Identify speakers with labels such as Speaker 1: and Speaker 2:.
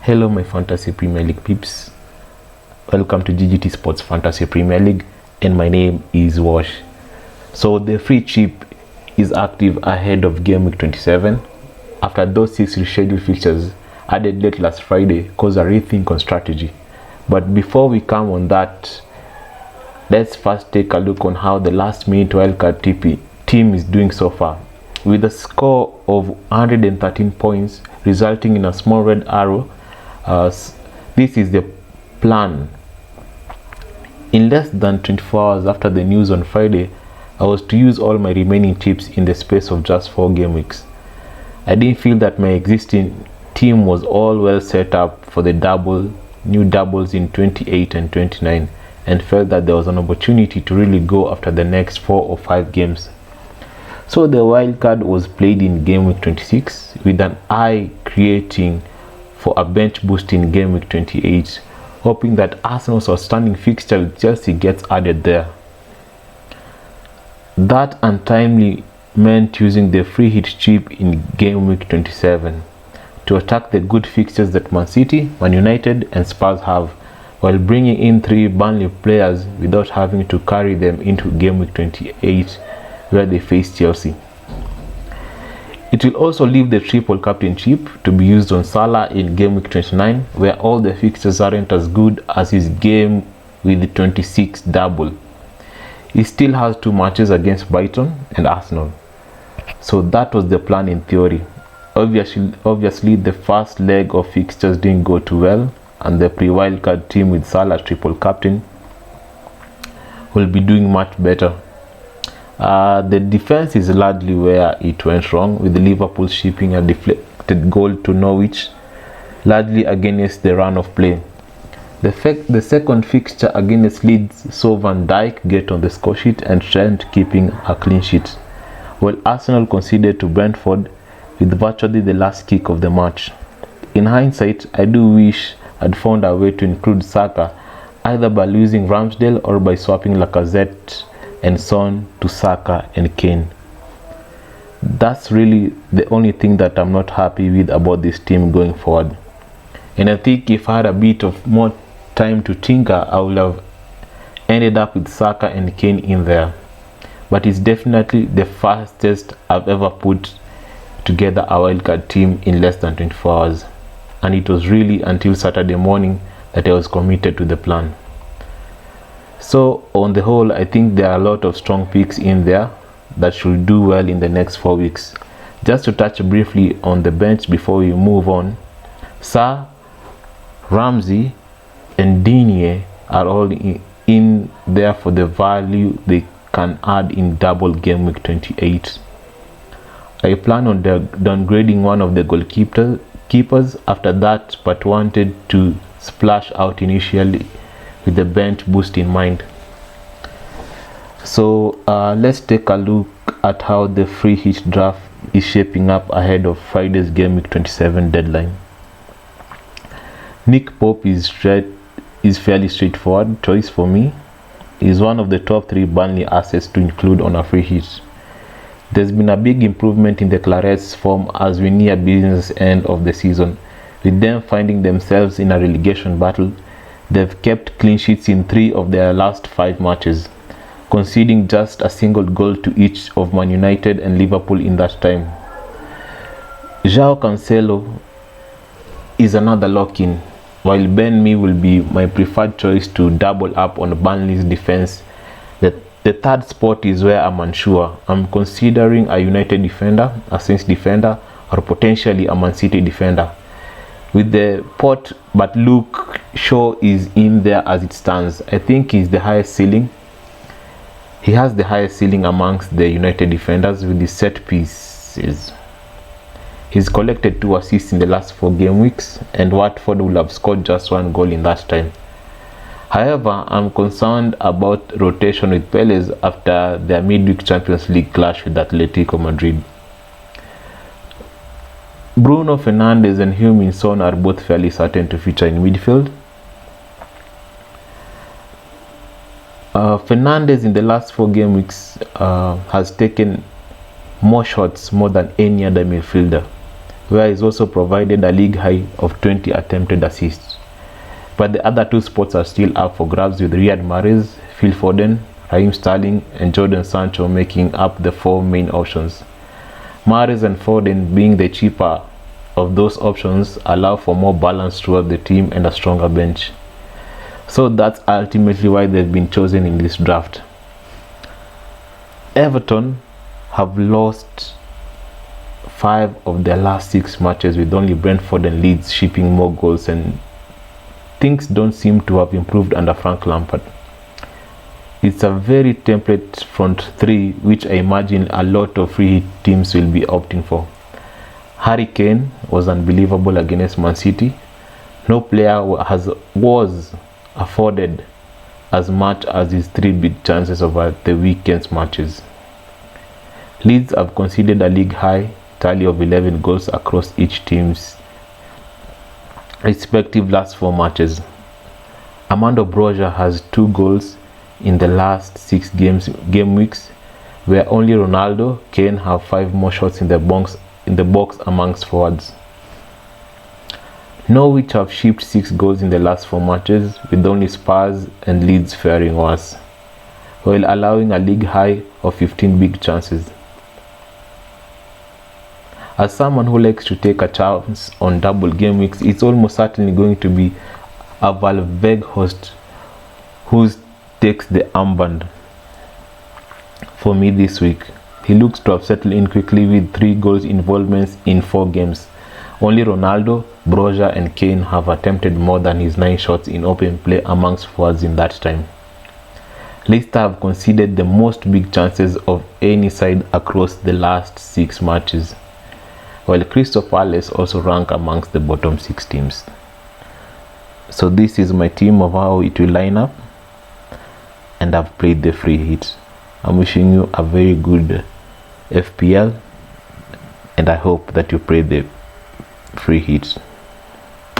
Speaker 1: Hello my Fantasy Premier League peeps, welcome to GGT Sports Fantasy Premier League and my name is Wash. So the free chip is active ahead of game week 27 after those 6 rescheduled fixtures added late last Friday caused a rethink on strategy. But before we come on that, let's first take a look on how the last minute wildcard TP team is doing so far. With a score of 113 points resulting in a small red arrow, this is the plan. In less than 24 hours after the news on Friday, I was to use all my remaining chips in the space of just 4 game weeks. I didn't feel that my existing team was all well set up for the new doubles in 28 and 29, and felt that there was an opportunity to really go after the next 4 or 5 games. So the wildcard was played in game week 26 with an eye creating for a bench boost in game week 28, hoping that Arsenal's outstanding fixture with Chelsea gets added there. That untimely meant using the free hit chip in game week 27 to attack the good fixtures that Man City, Man United and Spurs have, while bringing in 3 Burnley players without having to carry them into game week 28 where they face Chelsea. It will also leave the triple captainship to be used on Salah in game week 29, where all the fixtures aren't as good as his game with the 26 double. He still has 2 matches against Brighton and Arsenal. So that was the plan in theory. Obviously the first leg of fixtures didn't go too well, and the pre-wildcard team with Salah triple captain will be doing much better. The defense is largely where it went wrong, with Liverpool shipping a deflected goal to Norwich, largely against the run of play. The second fixture against Leeds saw Van Dijk get on the score sheet and Trent keeping a clean sheet, while Arsenal conceded to Brentford with virtually the last kick of the match. In hindsight, I do wish I'd found a way to include Saka, either by losing Ramsdale or by swapping Lacazette and Son to Saka and Kane. That's really the only thing that I'm not happy with about this team going forward. And I think if I had a bit of more time to tinker, I would have ended up with Saka and Kane in there. But it's definitely the fastest I've ever put together a wildcard team in less than 24 hours. And it was really until Saturday morning that I was committed to the plan. So on the whole, I think there are a lot of strong picks in there that should do well in the next 4 weeks. Just to touch briefly on the bench before we move on, Sarr, Ramsey and Digne are all in there for the value they can add in double game week 28. I plan on downgrading one of the goalkeepers after that, but wanted to splash out initially with the bench boost in mind. So let's take a look at how the free hit draft is shaping up ahead of Friday's game week 27 deadline. Nick Pope is fairly straightforward choice for me. He's one of the top 3 Burnley assets to include on a free hit. There's been a big improvement in the Clarets' form as we near business end of the season, with them finding themselves in a relegation battle. They've kept clean sheets in 3 of their last 5 matches, conceding just a single goal to each of Man United and Liverpool in that time. João Cancelo is another lock-in, while Ben Mee will be my preferred choice to double up on Burnley's defense. The third spot is where I'm unsure. I'm considering a United defender, a Saints defender, or potentially a Man City defender. With the pot, but Luke Shaw is in there as it stands. I think he's the highest ceiling. He has the highest ceiling amongst the United defenders with his set pieces. He's collected 2 assists in the last 4 game weeks, and Watford will have scored just 1 goal in that time. However, I'm concerned about rotation with Pérez after their midweek Champions League clash with Atletico Madrid. Bruno Fernandes and Heung-min Son are both fairly certain to feature in midfield. Fernandes in the last 4 game weeks has taken more shots more than any other midfielder, where he's also provided a league high of 20 attempted assists. But the other two spots are still up for grabs, with Riyad Mahrez, Phil Foden, Raheem Sterling and Jadon Sancho making up the four main options. Mahrez and Foden, being the cheaper of those options, allow for more balance throughout the team and a stronger bench. So that's ultimately why they've been chosen in this draft. Everton have lost 5 of their last 6 matches, with only Brentford and Leeds shipping more goals, and things don't seem to have improved under Frank Lampard. It's a very template front three, which I imagine a lot of free hit teams will be opting for. Harry Kane was unbelievable against Man City. No player was afforded as much as his 3 big chances over the weekend's matches. Leeds have conceded a league high tally of 11 goals across each team's respective last 4 matches. Armando Broja has 2 goals in the last 6 game weeks, where only Ronaldo, Kane have 5 more shots in the box amongst forwards. Norwich have shipped 6 goals in the last 4 matches, with only Spurs and Leeds faring worse, while allowing a league high of 15 big chances. As someone who likes to take a chance on double game weeks, it's almost certainly going to be a Weghorst who takes the armband for me this week. He looks to have settled in quickly with 3 goals involvements in 4 games. Only Ronaldo, Broja and Kane have attempted more than his 9 shots in open play amongst forwards in that time. Leicester have conceded the most big chances of any side across the last 6 matches, while Crystal Palace also rank amongst the bottom 6 teams. So this is my team of how it will line up, and I've played the free hit. I'm wishing you a very good FPL, and I hope that you play the free hits.